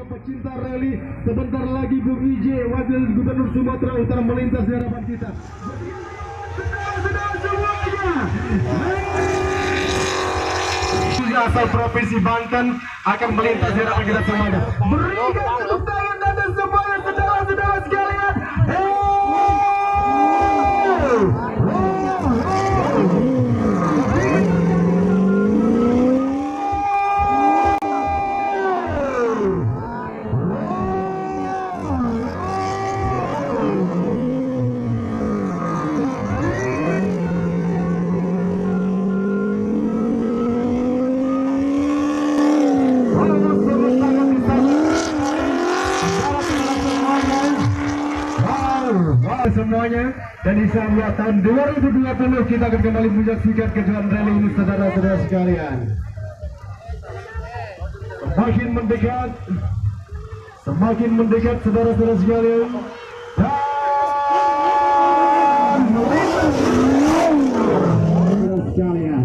Pecinta rally, sebentar lagi Bung IJ, Wakil Gubernur Sumatera Utara melintas di hadapan kita. Sudah semuanya. Asal Provinsi Banten akan melintas di hadapan kita semuanya. Berikan tepuk tangan dan semuanya saudara-saudara sekalian. Semuanya, dan insya Allah tahun 2020 kita akan kembali menyaksikan kejuaraan rally ini saudara-saudara sekalian. Semakin mendekat saudara-saudara sekalian, dan melintas sekalian.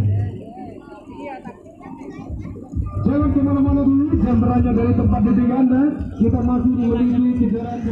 Jangan kemana-mana dulu, jangan beranjak dari tempat duduk Anda. Kita masih memiliki kejuaraan